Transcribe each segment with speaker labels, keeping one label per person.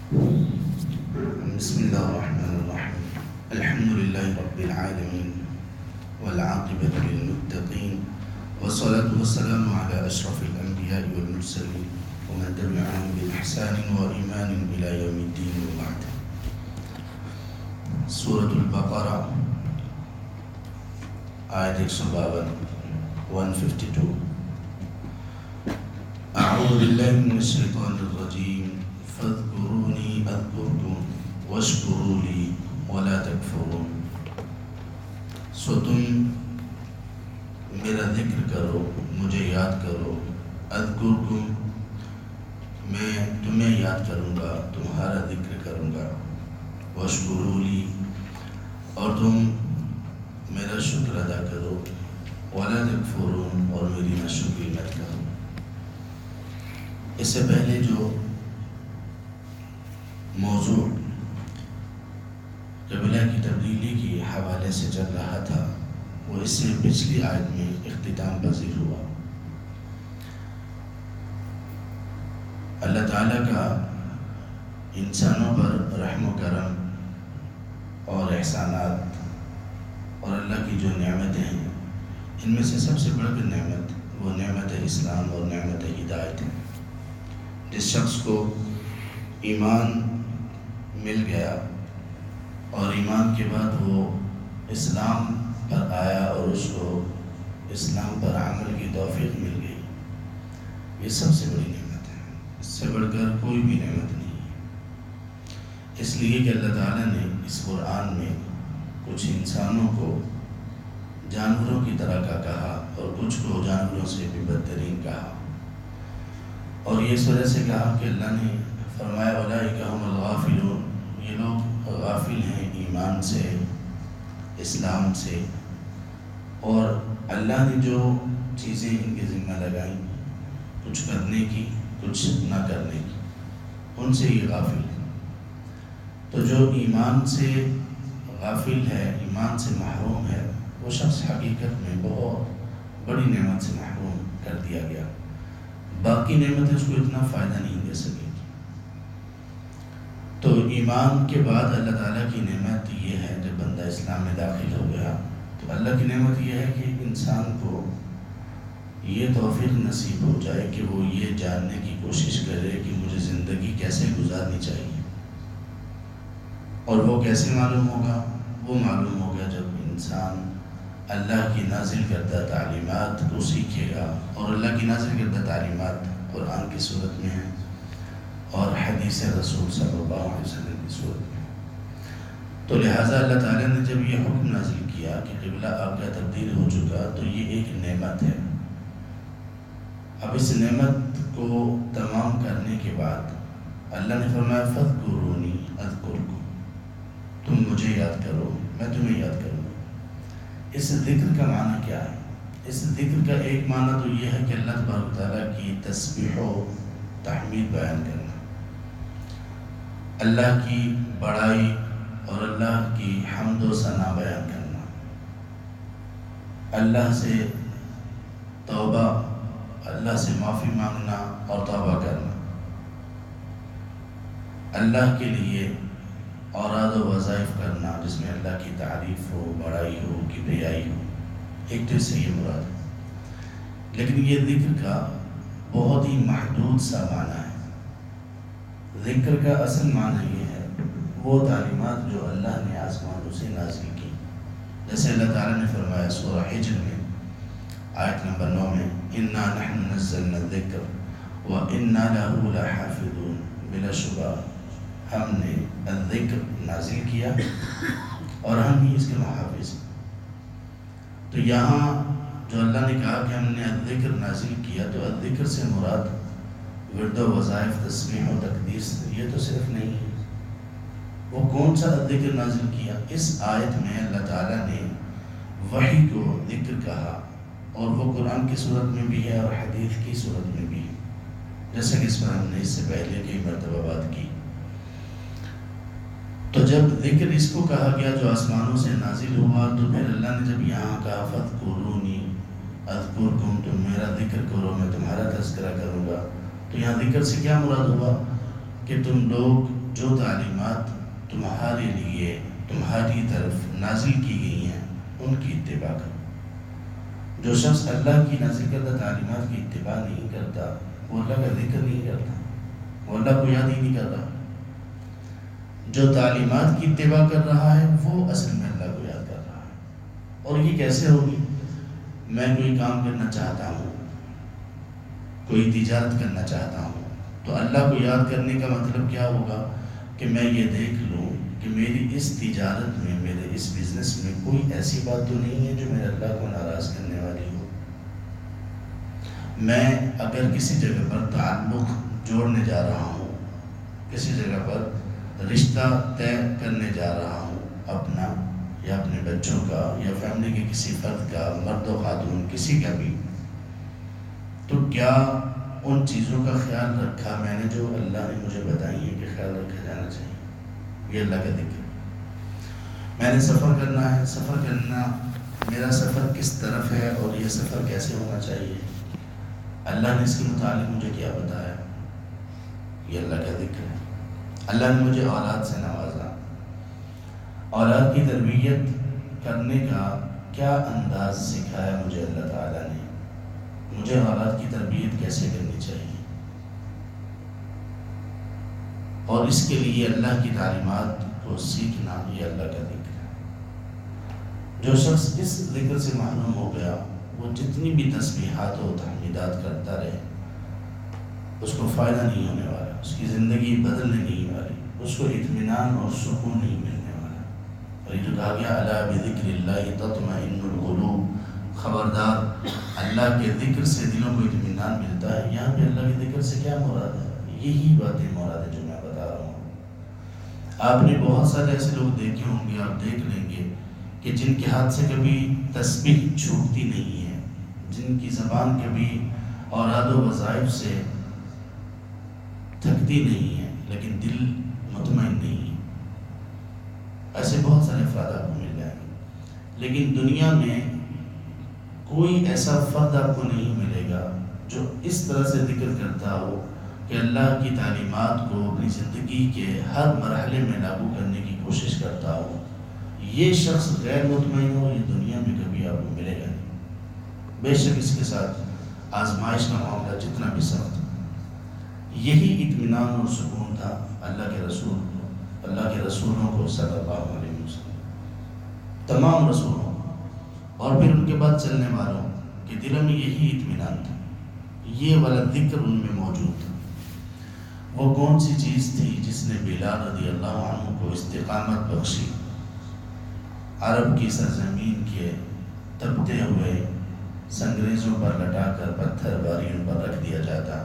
Speaker 1: بسم الله الرحمن الرحيم. الحمد لله رب العالمين والعاقبة للمتقين والصلاة والسلام على أشرف الأنبياء والمرسلين ومن تبعهم بإحسان وإيمان إلى يوم الدين وبعد. سورة البقرة آية 152. أعوذ بالله من الشيطان الرجيم. فاذكروني أذكركم واشکروا لی ولا تکفرون. سو تم میرا ذکر کرو، مجھے یاد کرو. اذکرکم، میں تمہیں یاد کروں گا، تمہارا ذکر کروں گا. واشکروا لی، اور تم میرا شکر ادا کرو. ولا تکفرون، اور میری ناشکری مت کرو. اس سے پہلے جو موضوع قبلہ کی تبدیلی کے حوالے سے چل رہا تھا، وہ اس سے پچھلی آیت میں اختتام پذیر ہوا. اللہ تعالیٰ کا انسانوں پر رحم و کرم اور احسانات اور اللہ کی جو نعمتیں ہیں، ان میں سے سب سے بڑھ کر نعمت وہ نعمت اسلام اور نعمت ہدایت ہے. جس شخص کو ایمان مل گیا اور ایمان کے بعد وہ اسلام پر آیا اور اس کو اسلام پر عمل کی توفیق مل گئی، یہ سب سے بڑی نعمت ہے. اس سے بڑھ کر کوئی بھی نعمت نہیں ہے. اس لیے کہ اللہ تعالیٰ نے اس قرآن میں کچھ انسانوں کو جانوروں کی طرح کا کہا اور کچھ کو جانوروں سے بھی بدترین کہا. اور یہ اس وجہ سے کہا کہ اللہ نے فرمایا اولئک هم الغافلون، یہ لوگ غافل ہیں ایمان سے، اسلام سے، اور اللہ نے جو چیزیں ان کے ذمہ لگائیں کچھ کرنے کی کچھ نہ کرنے کی، ان سے یہ غافل ہے. تو جو ایمان سے غافل ہے، ایمان سے محروم ہے، وہ شخص حقیقت میں بہت بڑی نعمت سے محروم کر دیا گیا. باقی نعمتیں اس کو اتنا فائدہ نہیں دے سکیں. تو ایمان کے بعد اللہ تعالیٰ کی نعمت یہ ہے، جب بندہ اسلام میں داخل ہو گیا تو اللہ کی نعمت یہ ہے کہ انسان کو یہ توفیق نصیب ہو جائے کہ وہ یہ جاننے کی کوشش کرے کہ مجھے زندگی کیسے گزارنی چاہیے. اور وہ کیسے معلوم ہوگا؟ وہ معلوم ہوگا جب انسان اللہ کی نازل کردہ تعلیمات کو سیکھے گا. اور اللہ کی نازل کردہ تعلیمات قرآن کی صورت میں ہیں اور حدیث رسول صلی اللہ علیہ وسلم کی صورت میں. تو لہٰذا اللہ تعالیٰ نے جب یہ حکم نازل کیا کہ قبلہ آپ کا تبدیل ہو چکا، تو یہ ایک نعمت ہے. اب اس نعمت کو تمام کرنے کے بعد اللہ نے فرمایا فاذکرونی اذکرکم، تم مجھے یاد کرو، میں تمہیں یاد کروں گا. اس ذکر کا معنی کیا ہے؟ اس ذکر کا ایک معنی تو یہ ہے کہ اللہ تبارک و تعالیٰ کی تسبیح و تحمید بیان کرنا، اللہ کی بڑائی اور اللہ کی حمد و ثنا بیان کرنا، اللہ سے توبہ، اللہ سے معافی مانگنا اور توبہ کرنا، اللہ کے لیے اوراد و وظائف کرنا جس میں اللہ کی تعریف ہو، بڑائی ہو، کبریائی ہو. ایک تو اس سے یہ مراد ہے. لیکن یہ ذکر کا بہت ہی محدود سا معنی ہے. ذکر کا اصل معنی یہ ہے وہ تعلیمات جو اللہ نے آسمانوں سے نازل کی. جیسے اللہ تعالیٰ نے فرمایا سورہ حجر میں آیت نمبر 9 میں اِنَّا نَحْنُ نَزَّلْنَا الذِّكْرَ وَإِنَّا لَهُ لَحَافِظُونَ، بلا شبہ ہم نے الذکر نازل کیا اور ہم ہی اس کے محافظ ہیں. تو یہاں جو اللہ نے کہا کہ ہم نے الذکر نازل کیا، تو الذکر سے مراد ورد و وظائف، تسبیح و تقدیس یہ تو صرف نہیں ہے. وہ کون سا الذکر نازل کیا؟ اس آیت میں اللہ تعالیٰ نے وحی کو ذکر کہا، اور وہ قرآن کی صورت میں بھی ہے اور حدیث کی صورت میں بھی ہے، جیسا کہ اس پر ہم نے اس سے پہلے کئی مرتبہ بات کی. تو جب ذکر اس کو کہا گیا جو آسمانوں سے نازل ہوا، تو پھر اللہ نے جب یہاں کہا فاذکرونی اذکرکم، تم میرا ذکر کرو میں تمہارا تذکرہ کروں گا، تو یہاں ذکر سے کیا مراد ہوا کہ تم لوگ جو تعلیمات تمہارے لیے تمہاری طرف نازل کی گئی ہیں ان کی اتباع کرو۔ جو شخص اللہ کی نازل کردہ تعلیمات کی اتباع نہیں کرتا وہ اللہ کا ذکر نہیں کرتا، وہ اللہ کو یاد ہی نہیں کر رہا۔ جو تعلیمات کی اتباع کر رہا ہے وہ اصل میں اللہ کو یاد کر رہا ہے۔ اور یہ کیسے ہوگی؟ میں کوئی کام کرنا چاہتا ہوں، کوئی تجارت کرنا چاہتا ہوں، تو اللہ کو یاد کرنے کا مطلب کیا ہوگا کہ میں یہ دیکھ لوں کہ میری اس تجارت میں، میرے اس بزنس میں کوئی ایسی بات تو نہیں ہے جو میرے اللہ کو ناراض کرنے والی ہو۔ میں اگر کسی جگہ پر تعلق جوڑنے جا رہا ہوں، کسی جگہ پر رشتہ طے کرنے جا رہا ہوں، اپنا یا اپنے بچوں کا یا فیملی کے کسی فرد کا، مرد و خاتون کسی کا بھی، تو کیا ان چیزوں کا خیال رکھا میں نے جو اللہ نے مجھے بتائی ہے کہ خیال رکھا جانا چاہیے؟ یہ اللہ کا ذکر۔ میں نے سفر کرنا ہے، سفر کرنا، میرا سفر کس طرف ہے اور یہ سفر کیسے ہونا چاہیے، اللہ نے اس کے متعلق مجھے کیا بتایا؟ یہ اللہ کا ذکر ہے۔ اللہ نے مجھے اولاد سے نوازا، اولاد کی تربیت کرنے کا کیا انداز سکھایا مجھے اللہ تعالیٰ نے، مجھے اولاد کی تربیت کیسے کرنی چاہیے، اور اس کے لیے اللہ کی تعلیمات کو سیکھنا، یہ اللہ کا ذکر ہے۔ جو شخص اس ذکر سے محروم ہو گیا وہ جتنی بھی تسبیحات و تحمیدات کرتا رہے اس کو فائدہ نہیں ہونے والا، اس کی زندگی بدلنے نہیں والی، اس کو اطمینان اور سکون نہیں ملنے والا۔ اور یہ جو کہا گیا الا بذکر اللہ تطمئن القلوب، خبردار اللہ کے ذکر سے دلوں کو اطمینان ملتا ہے۔ یہاں پہ اللہ کے ذکر سے کیا مراد ہے؟ یہی باتیں مراد ہے جو میں بتا رہا ہوں۔ آپ نے بہت سارے ایسے لوگ دیکھے ہوں گے، آپ دیکھ لیں گے کہ جن کے ہاتھ سے کبھی تسبیح چھوٹتی نہیں ہے، جن کی زبان کبھی اوراد و وظائف سے تھکتی نہیں ہے، لیکن دل مطمئن نہیں ہے۔ ایسے بہت سارے افراد آپ کو مل جائیں گے، لیکن دنیا میں کوئی ایسا فرد آپ کو نہیں ملے گا جو اس طرح سے ذکر کرتا ہو کہ اللہ کی تعلیمات کو اپنی زندگی کے ہر مرحلے میں لاگو کرنے کی کوشش کرتا ہو۔ یہ شخص غیر مطمئن ہو، یہ دنیا میں کبھی آپ کو ملے گا نہیں، بے شک اس کے ساتھ آزمائش کا معاملہ جتنا بھی سخت ہو۔ یہی اطمینان اور سکون تھا اللہ کے رسول کو، اللہ کے رسولوں کو صلی اللہ علیہ وسلم، تمام رسولوں اور پھر ان کے بعد چلنے والوں کے دلوں میں یہی اطمینان تھا، یہ والا ذکر ان میں موجود تھا۔ وہ کون سی چیز تھی جس نے بلال رضی اللہ عنہ کو استقامت بخشی؟ عرب کی سرزمین کے تپتے ہوئے سنگریزوں پر لٹا کر پتھر باریوں پر رکھ دیا جاتا،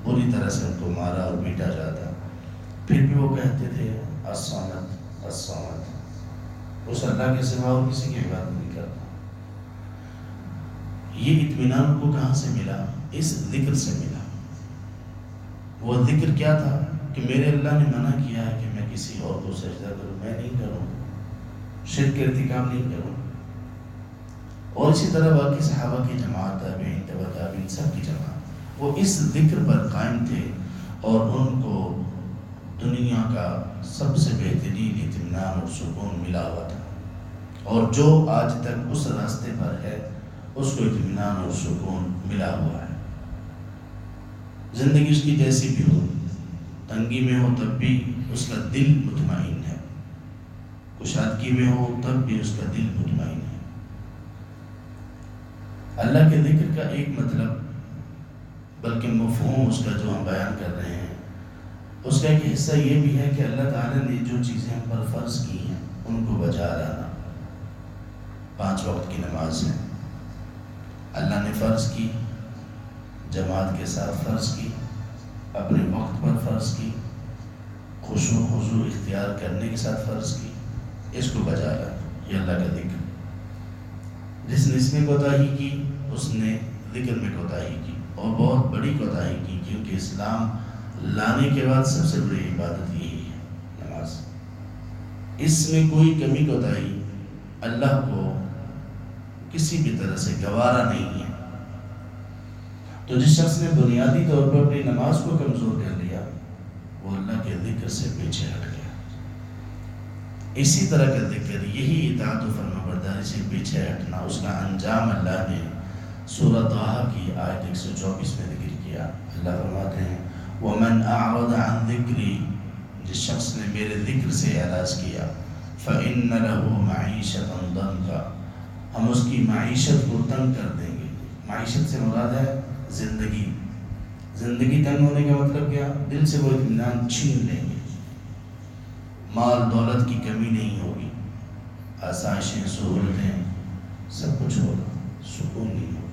Speaker 1: بری طرح سے ان کو مارا اور پیٹا جاتا، پھر بھی وہ کہتے تھے الصمد الصمد، اس اللہ کے سوا اور کسی کی عبادت نہیں کرتا۔ یہ اطمینان کو کہاں سے ملا؟ اس ذکر سے ملا۔ وہ ذکر کیا تھا کہ میرے اللہ نے منع کیا ہے کہ میں کسی اور کو سجدہ کروں، میں نہیں کروں، شرک کے ارتکاب نہیں کروں۔ اور اسی طرح باقی صحابہ کی جماعت، تابعین، تبع تابعین، سب کی جماعت وہ اس ذکر پر قائم تھے، اور ان کو دنیا کا سب سے بہترین اطمینان اور سکون ملا ہوا تھا۔ اور جو آج تک اس راستے پر ہے اس کو اطمینان اور سکون ملا ہوا ہے۔ زندگی اس کی جیسی بھی ہو، تنگی میں ہو تب بھی اس کا دل مطمئن ہے، کشادگی میں ہو تب بھی اس کا دل مطمئن ہے۔ اللہ کے ذکر کا ایک مطلب بلکہ مفہوم اس کا جو ہم بیان کر رہے ہیں، اس کا ایک حصہ یہ بھی ہے کہ اللہ تعالیٰ نے جو چیزیں ہم پر فرض کی ہیں ان کو بجا لانا۔ 5 وقت کی نماز ہے، اللہ نے فرض کی، جماعت کے ساتھ فرض کی، اپنے وقت پر فرض کی، خشوع خضوع اختیار کرنے کے ساتھ فرض کی، اس کو بجا لانا، یہ اللہ کا ذکر۔ جس نے اس میں کوتاہی کی اس نے ذکر میں کوتاہی کی، اور بہت بڑی کوتاہی کی، کیونکہ اسلام لانے کے بعد سب سے بڑی عبادت یہی ہے، نماز۔ اس میں کوئی کمی کوتاہی اللہ کو کسی بھی طرح سے گوارا نہیں ہے۔ تو جس شخص نے بنیادی طور پر اپنی نماز کو کمزور کر لیا وہ اللہ کے ذکر ذکر سے پیچھے ہٹ گیا۔ اسی طرح کا ذکر، یہی اطاعت و فرمانبرداری سے پیچھے ہٹنا، اس کا انجام اللہ نے سورہ طٰہٰ کی آیت 124 میں ذکر کیا۔ اللہ فرماتے ہیں وَمَنْ أَعْرَضَ عَنْ ذِكْرِي، جس شخص نے میرے ذکر سے اعراض کیا، فَإِنَّ لَهُ مَعِيشَةً ضَنْكَ، ہم اس کی معیشت کو تنگ کر دیں گے۔ معیشت سے مراد ہے زندگی۔ زندگی تنگ ہونے کا مطلب کیا؟ دل سے وہ اطمینان چھین لیں گے، مال دولت کی کمی نہیں ہوگی، آسائشیں سہولتیں سب کچھ ہوگا، سکون نہیں ہوگا،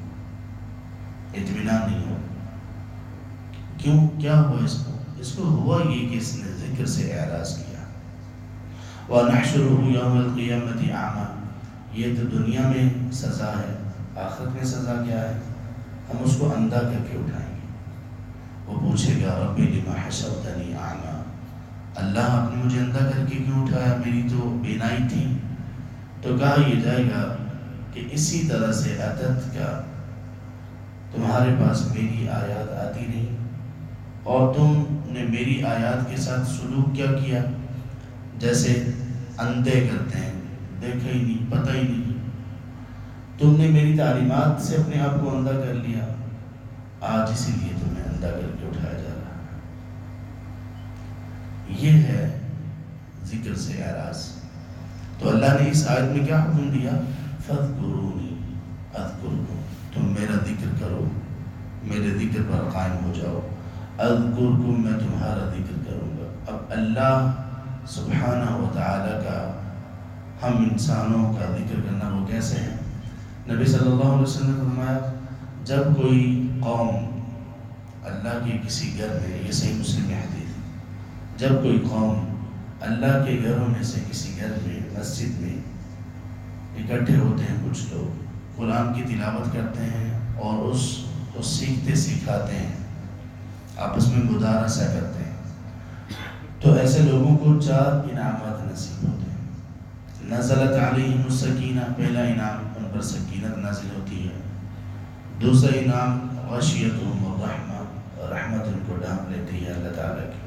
Speaker 1: اطمینان نہیں ہوگا۔ کیوں؟ کیا ہوا اس کو؟ اس کو ہوا یہ کہ اس نے ذکر سے اعراض کیا۔ وَنَحْشُرُهُ يَوْمَ الْقِيَامَةِ أَعْمَى، یہ تو دنیا میں سزا ہے، آخرت میں سزا کیا ہے؟ ہم اس کو اندھا کر کے اٹھائیں گے۔ وہ پوچھے گا رب لم حشرتنی اعمی، اللہ آپ نے مجھے اندھا کر کے کیوں اٹھایا؟ میری تو بینائی تھی۔ تو کہا یہ جائے گا کہ اسی طرح سے عادت کا تمہارے پاس میری آیات آتی نہیں، اور تم نے میری آیات کے ساتھ سلوک کیا کیا؟ جیسے اندھے کرتے ہیں، دیکھا ہی نہیں، پتہ ہی نہیں، تم نے میری تعلیمات سے اپنے آپ کو اندھا کر لیا، آج اسی لیے تمہیں اندھا کر کے اٹھایا جا رہا ہے۔ یہ ہے ذکر سے اعراض۔ تو اللہ نے اس آیت میں کیا حکم دیا؟ فَاذْكُرُونِي أَذْكُرْكُمْ، تم میرا ذکر کرو، میرے ذکر پر قائم ہو جاؤ، اذکرکم، میں تمہارا ذکر کروں گا۔ اب اللہ سبحانہ و تعالیٰ کا ہم انسانوں کا ذکر کرنا وہ کیسے ہے؟ نبی صلی اللہ علیہ وسلم نے فرمایا جب کوئی قوم اللہ کے کسی گھر میں، یہ صحیح مسلم حدیث، جب کوئی قوم اللہ کے گھروں میں سے کسی گھر میں، مسجد میں اکٹھے ہوتے ہیں، کچھ لوگ قرآن کی تلاوت کرتے ہیں اور اس کو سیکھتے سکھاتے ہیں، آپس میں مدارسہ کرتے ہیں، تو ایسے لوگوں کو 4 انعامات نصیب ہوتے ہیں۔ نزلت علیہم السکینہ، پہلا انعام ان پر سکینت نازل ہوتی ہے۔ دوسرا انعام غشیتہم الرحمہ، رحمت ان کو ڈھانپ لیتی ہے اللہ تعالیٰ کی۔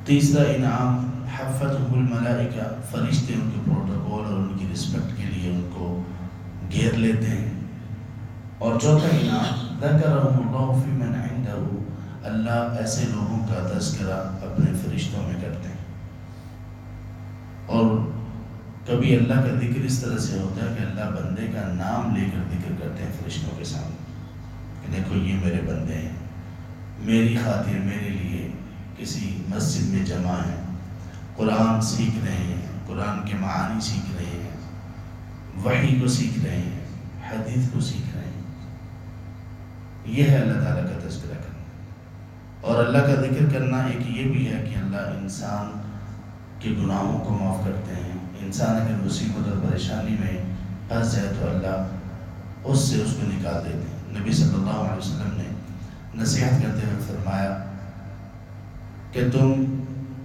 Speaker 1: تیسرا انعام حفتہم الملائکہ، فرشتے ان کے پروٹوکول اور ان کی رسپیکٹ کے لیے ان کو گھیر لیتے ہیں۔ اور چوتھا انعام ذکرہم اللہ فی من عندہ، اللہ ایسے لوگوں کا تذکرہ اپنے فرشتوں میں کرتے ہیں۔ اور کبھی اللہ کا ذکر اس طرح سے ہوتا ہے کہ اللہ بندے کا نام لے کر ذکر کرتے ہیں فرشتوں کے سامنے کہ دیکھو یہ میرے بندے ہیں، میری خاطر میرے لیے کسی مسجد میں جمع ہیں، قرآن سیکھ رہے ہیں، قرآن کے معانی سیکھ رہے ہیں، وحی کو سیکھ رہے ہیں، حدیث کو سیکھ رہے ہیں۔ یہ ہے اللہ تعالیٰ کا تذکرہ کرنا۔ اور اللہ کا ذکر کرنا ایک یہ بھی ہے کہ اللہ انسان کے گناہوں کو معاف کرتے ہیں۔ انسان اگر مصیبت اور پریشانی میں پھنس جائے تو اللہ اس سے اس کو نکال دیتے ہیں۔ نبی صلی اللہ علیہ وسلم نے نصیحت کرتے ہوئے فرمایا کہ تم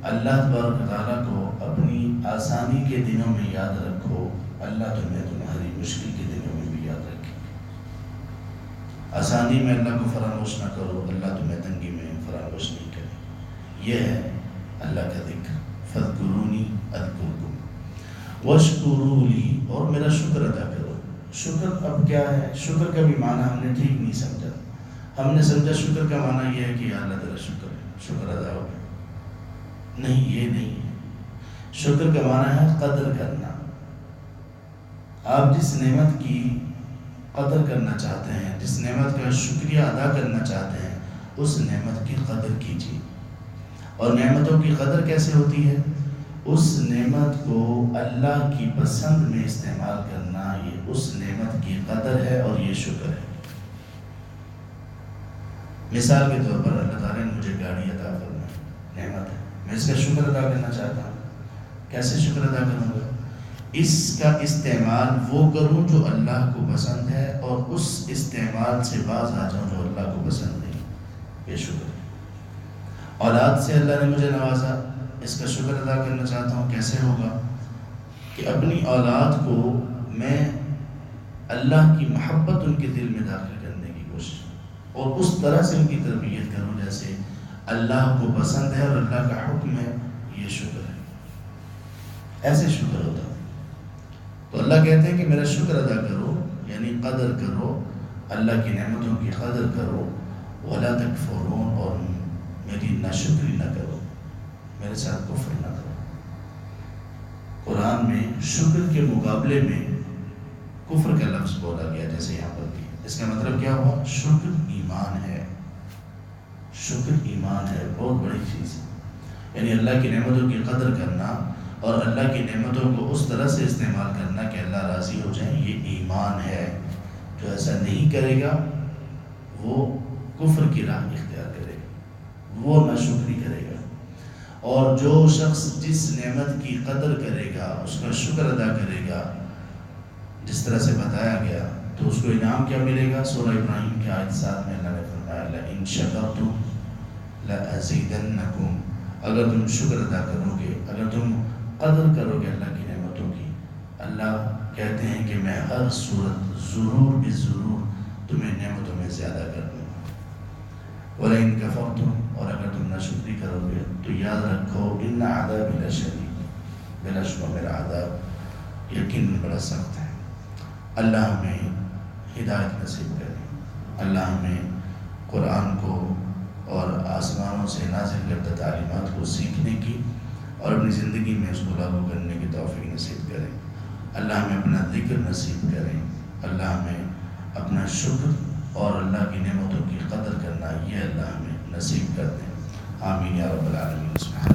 Speaker 1: اللہ تبارک و تعالیٰ کو اپنی آسانی کے دنوں میں یاد رکھو، اللہ تمہیں تمہاری مشکل کے دنوں میں بھی یاد رکھے۔ آسانی میں اللہ کو فراموش نہ کرو، اللہ تمہیں تنگی میں فراموش نہیں کرے۔ یہ ہے اللہ کا ذکر۔ فَاذْكُرُونِي أَذْكُرْكُمْ وَاشْكُرُوا لِي، اور میرا شکر ادا کرو۔ شکر اب کیا ہے؟ شکر کا بھی معنی ہم نے ٹھیک نہیں سمجھا۔ ہم نے سمجھا شکر کا معنی یہ ہے کہ یا اللہ تیرا شکر ہے، شکر ادا ہو گیا۔ نہیں، یہ نہیں ہے۔ شکر کا معنی ہے قدر کرنا۔ آپ جس نعمت کی قدر کرنا چاہتے ہیں، جس نعمت کا شکریہ ادا کرنا چاہتے ہیں، اس نعمت کی قدر کیجیے۔ اور نعمتوں کی قدر کیسے ہوتی ہے؟ اس نعمت کو اللہ کی پسند میں استعمال کرنا، یہ اس نعمت کی قدر ہے اور یہ شکر ہے۔ مثال کے طور پر اللہ تعالیٰ نے مجھے گاڑی عطا فرمائی، نعمت ہے، میں اس کا شکر ادا کرنا چاہتا ہوں۔ کیسے شکر ادا کروں گا؟ اس کا استعمال وہ کروں جو اللہ کو پسند ہے، اور اس استعمال سے باز آ جاؤں جو اللہ کو پسند نہیں، یہ شکر ہے۔ اولاد سے اللہ نے مجھے نوازا، اس کا شکر ادا کرنا چاہتا ہوں۔ کیسے ہوگا؟ کہ اپنی اولاد کو میں اللہ کی محبت ان کے دل میں داخل کرنے کی کوشش، اور اس طرح سے ان کی تربیت کروں جیسے اللہ کو پسند ہے اور اللہ کا حکم ہے، یہ شکر ہے، ایسے شکر ہوتا ہے۔ تو اللہ کہتے ہیں کہ میرا شکر ادا کرو، یعنی قدر کرو، اللہ کی نعمتوں کی قدر کرو، وَلَا تَكْفُرُونَ، اور میری ناشکری نہ کرو، میرے ساتھ کفر نہ کرو۔ قرآن میں شکر کے مقابلے میں کفر کا لفظ بولا گیا، جیسے یہاں پر بھی۔ اس کا مطلب کیا ہوا؟ شکر ایمان ہے، شکر ایمان ہے، بہت بڑی چیز ہے۔ یعنی اللہ کی نعمتوں کی قدر کرنا اور اللہ کی نعمتوں کو اس طرح سے استعمال کرنا کہ اللہ راضی ہو جائیں، یہ ایمان ہے۔ جو ایسا نہیں کرے گا وہ کفر کی راہ اختیار کرے گا، وہ ناشکری کرے گا۔ اور جو شخص جس نعمت کی قدر کرے گا، اس کا شکر ادا کرے گا جس طرح سے بتایا گیا، تو اس کو انعام کیا ملے گا؟ سورہ ابراہیم کے آیت 7 میں اللہ نے فرمایا لَإِن شَكَرْتُمْ لَأَزِيدَنَّكُمْ، اگر تم شکر ادا کرو گے، اگر تم قدر کرو گے اللہ کی نعمتوں کی، اللہ کہتے ہیں کہ میں ہر صورت ضرور بضرور تمہیں نعمتوں میں زیادہ کر دوں گا۔ وَلَئِن كَفَرْتُمْ، اور اگر تم ناشکری کرو گے تو یاد رکھو إِنَّ عَذَابِي لَشَدِيدٌ، بلا شبہ میرا عذاب یقیناً بڑا سخت ہے۔ اللہ ہمیں ہدایت نصیب کرے، اللہ ہمیں قرآن کو اور آسمانوں سے نازل کردہ تعلیمات کو سیکھنے کی اور اپنی زندگی میں اس کو لاگو کرنے کی توفیق نصیب کرے۔ اللہ ہمیں اپنا ذکر نصیب کرے، اللہ ہمیں اپنا شکر اور اللہ کی نعمتوں کی قدر کرنا، یہ اللہ ہمیں نصیب کر دیں۔ آمین یا رب العالمین۔